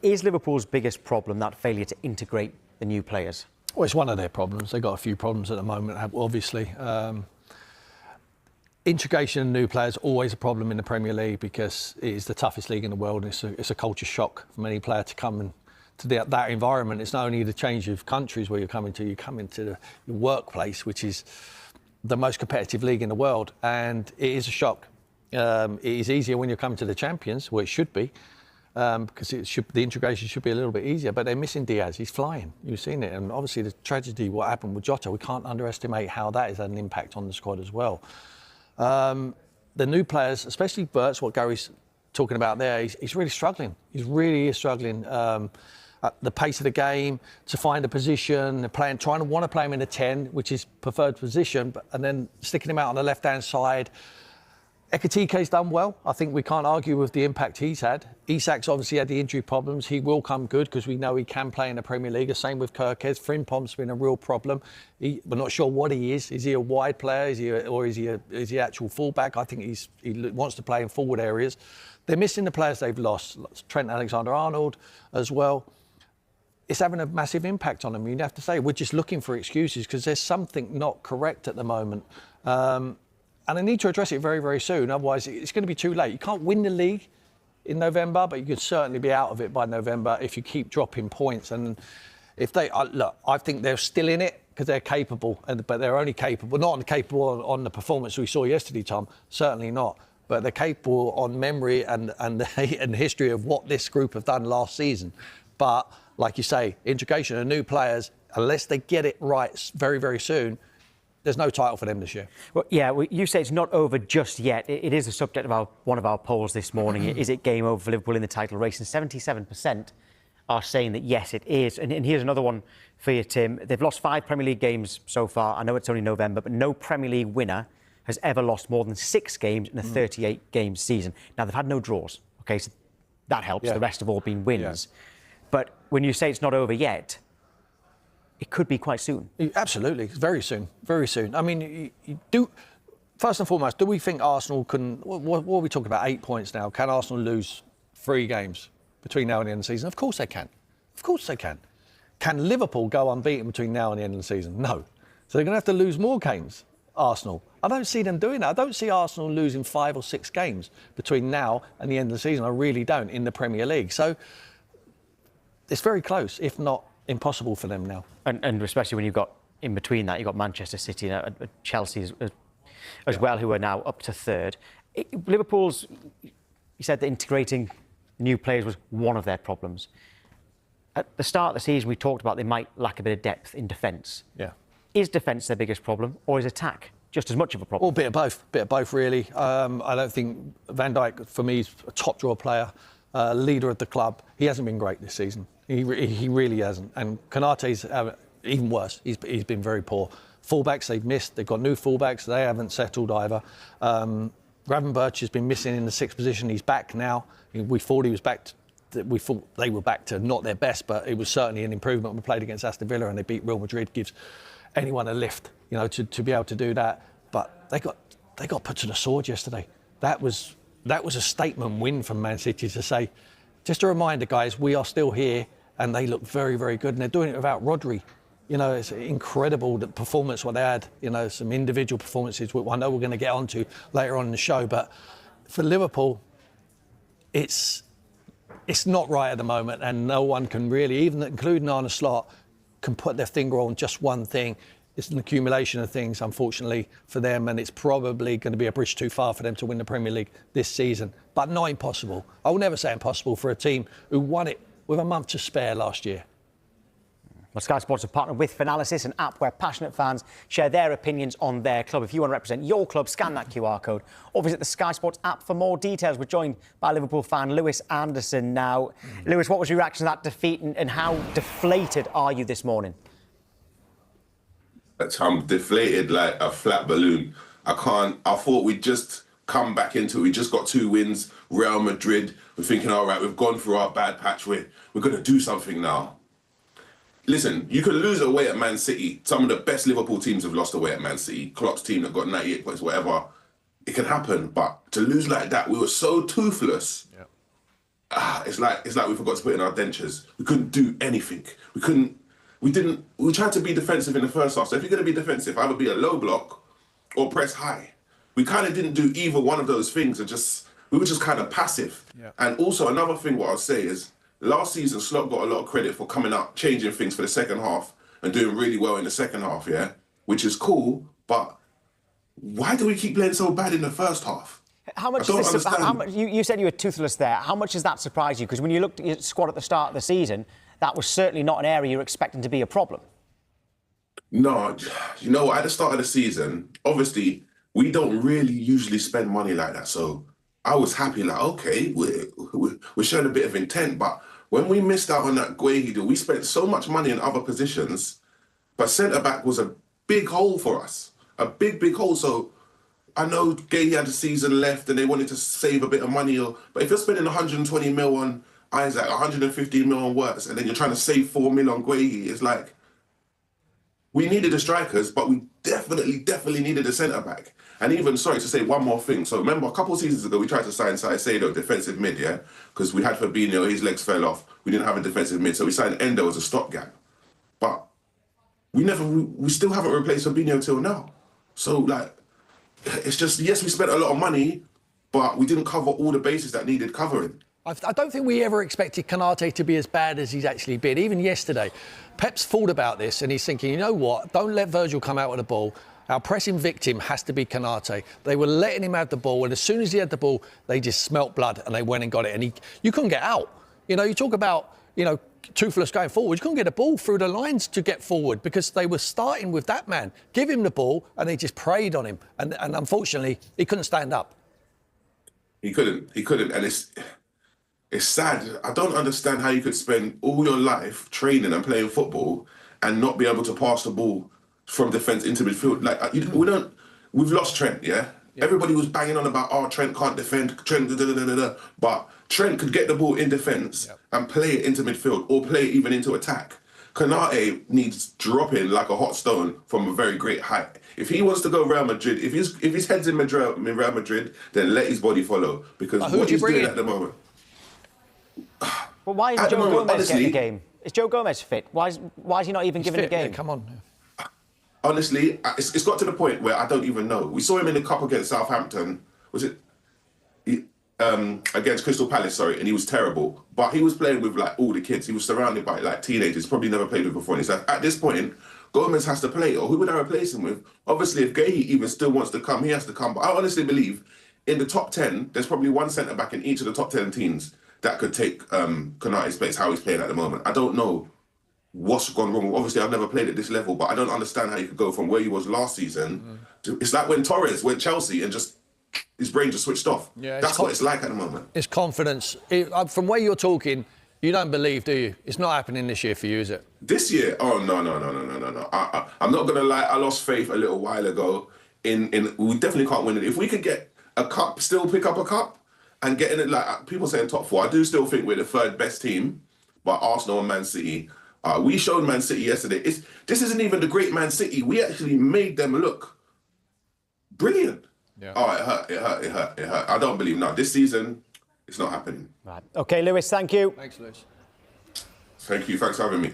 Is Liverpool's biggest problem that failure to integrate the new players? Well, it's one of their problems. They've got a few problems at the moment, obviously. Integration of new players always a problem in the Premier League because it is the toughest league in the world. It's a culture shock for any player to come into that environment. It's not only the change of countries where you come into your workplace, which is the most competitive league in the world, and it is a shock. It is easier when you're coming to the champions, well, it should be, because the integration should be a little bit easier, but they're missing Diaz. He's flying. You've seen it. And obviously the tragedy, what happened with Jota, we can't underestimate how that has had an impact on the squad as well. The new players, especially Bert's, what Gary's talking about there, he's really struggling. He really is struggling. At the pace of the game, to find a position, trying to want to play him in a 10, which is preferred position, and then sticking him out on the left-hand side. Ekitike's done well. I think we can't argue with the impact he's had. Isak's obviously had the injury problems. He will come good because we know he can play in the Premier League. The same with Kirkes. Frimpong's been a real problem. We're not sure what he is. Is he a wide player? Is he actual fullback? I think he wants to play in forward areas. They're missing the players they've lost. Trent Alexander-Arnold as well. It's having a massive impact on them. You'd have to say we're just looking for excuses because there's something not correct at the moment. And they need to address it very, very soon. Otherwise, it's going to be too late. You can't win the league in November, but you could certainly be out of it by November if you keep dropping points. And if they look, I think they're still in it because they're capable, but they're only capable, not capable on the performance we saw yesterday, Tom. Certainly not. But they're capable on memory and the history of what this group have done last season. But like you say, integration of new players, unless they get it right very, very soon, there's no title for them this year. Well, yeah, you say it's not over just yet. It is the subject of one of our polls this morning. Is it game over for Liverpool in the title race? And 77% are saying that yes, it is. And here's another one for you, Tim. They've lost 5 Premier League games so far. I know it's only November, but no Premier League winner has ever lost more than 6 games in a 38-game season. Now, they've had no draws, OK? So that helps. Yeah. The rest have all been wins. Yeah. But when you say it's not over yet, it could be quite soon. Absolutely, very soon, very soon. I mean, you do. First and foremost, do we think Arsenal can? What are we talking about? 8 points now. Can Arsenal lose 3 games between now and the end of the season? Of course they can. Of course they can. Can Liverpool go unbeaten between now and the end of the season? No. So they're going to have to lose more games. Arsenal. I don't see them doing that. I don't see Arsenal losing 5 or 6 games between now and the end of the season. I really don't in the Premier League. So it's very close, if not impossible for them now. And especially when you've got, in between that, you've got Manchester City and Chelsea as well, who are now up to 3rd. Liverpool's, you said that integrating new players was one of their problems. At the start of the season, we talked about they might lack a bit of depth in defence. Yeah. Is defence their biggest problem, or is attack just as much of a problem? Well, a bit of both, really. I don't think Van Dijk, for me, is a top-draw player, leader of the club. He hasn't been great this season. He really hasn't. And Konate's even worse. He's been very poor. Fullbacks they've missed. They've got new fullbacks. They haven't settled either. Gravenberch has been missing in the 6th position. He's back now. We thought he was back. We thought they were back to not their best, but it was certainly an improvement. We played against Aston Villa and they beat Real Madrid. Gives anyone a lift, to be able to do that. But they got put to the sword yesterday. That was a statement win from Man City to say, just a reminder, guys, we are still here. And they look very, very good. And they're doing it without Rodri. It's incredible, the performance what they had. Some individual performances, which I know we're going to get onto later on in the show. But for Liverpool, it's not right at the moment. And no one can really, even including Arne Slot, can put their finger on just one thing. It's an accumulation of things, unfortunately, for them. And it's probably going to be a bridge too far for them to win the Premier League this season. But not impossible. I will never say impossible for a team who won it with a month to spare last year. Well, Sky Sports have partnered with Finalysis, an app where passionate fans share their opinions on their club. If you want to represent your club, scan that QR code or visit the Sky Sports app for more details. We're joined by Liverpool fan Lewis Anderson now. Lewis, what was your reaction to that defeat and how deflated are you this morning? I'm deflated like a flat balloon. I thought we'd just come back into it. We just got 2 wins. Real Madrid. We're thinking, all right, we've gone through our bad patch. We're going to do something now. Listen, you can lose away at Man City. Some of the best Liverpool teams have lost away at Man City. Klopp's team that got 98 points, whatever. It can happen. But to lose like that, we were so toothless. Yeah. it's like we forgot to put in our dentures. We couldn't do anything. We tried to be defensive in the first half. So if you're going to be defensive, either be a low block or press high. We kind of didn't do either one of those things, and we were just kind of passive. Yeah. And also another thing what I'll say is, last season Slot got a lot of credit for coming up, changing things for the second half and doing really well in the second half, yeah? Which is cool, but why do we keep playing so bad in the first half? How much you said you were toothless there. How much does that surprise you? Because when you looked at your squad at the start of the season, that was certainly not an area you're expecting to be a problem. No, you know what? At the start of the season, obviously, we don't really usually spend money like that. So I was happy, like, okay, we're showing a bit of intent. But when we missed out on that Guehi deal, we spent so much money in other positions, but centre-back was a big hole for us. A big, big hole. So I know Guehi had a season left and they wanted to save a bit of money. But if you're spending 120 mil on Isaac, 150 mil on Wirtz, and then you're trying to save 4 mil on Guehi, it's like, we needed the strikers, but we definitely needed a centre-back. And even, sorry to say one more thing. So remember, a couple of seasons ago, we tried to sign Saicedo, defensive mid, yeah? Because we had Fabinho, his legs fell off. We didn't have a defensive mid, so we signed Endo as a stopgap. But we still haven't replaced Fabinho till now. So, like, it's just, yes, we spent a lot of money, but we didn't cover all the bases that needed covering. I don't think we ever expected Konate to be as bad as he's actually been. Even yesterday, Pep's thought about this and he's thinking, you know what, don't let Virgil come out with the ball. Our pressing victim has to be Konate. They were letting him have the ball, and as soon as he had the ball, they just smelt blood and they went and got it. And you couldn't get out. You know, you talk about, you know, toothless going forward. You couldn't get a ball through the lines to get forward because they were starting with that man. Give him the ball and they just preyed on him. And unfortunately, he couldn't stand up. He couldn't. And it's sad. I don't understand how you could spend all your life training and playing football and not be able to pass the ball from defence into midfield. Like, we've lost Trent, yeah? Everybody was banging on about, oh, Trent can't defend, Trent, but Trent could get the ball in defence and play it into midfield or play it even into attack. Konate needs dropping like a hot stone from a very great height. If he wants to go Real Madrid, if his head's in Real Madrid, then let his body follow, because what he's doing at the moment. But why is Joe Gomez getting the game? Is Joe Gomez fit? Why is he not even given the game? Yeah, come on. Honestly, it's got to the point where I don't even know. We saw him in the cup against Southampton. Was it against Crystal Palace? Sorry, and he was terrible. But he was playing with like all the kids. He was surrounded by like teenagers. Probably never played with before. And he's like, at this point, Gomez has to play. Or who would I replace him with? Obviously, if Guehi even still wants to come, he has to come. But I honestly believe in the top 10, there's probably one centre back in each of the top 10 teams that could take Konate's place, how he's playing at the moment. I don't know what's gone wrong. Obviously, I've never played at this level, but I don't understand how you could go from where he was last season to... It's like when Torres went Chelsea and just... his brain just switched off. Yeah, that's what it's like at the moment. It's confidence. From where you're talking, you don't believe, do you? It's not happening this year for you, is it? This year? Oh, no. I'm not going to lie. I lost faith a little while ago. We definitely can't win it. If we could get a cup, still pick up a cup, and get in it, like people saying top 4, I do still think we're the third best team, but Arsenal and Man City. We showed Man City yesterday. This isn't even the great Man City. We actually made them look brilliant. Yeah. Oh, it hurt. I don't believe now. This season, it's not happening. Right. OK, Lewis, thank you. Thanks, Lewis. Thank you. Thanks for having me.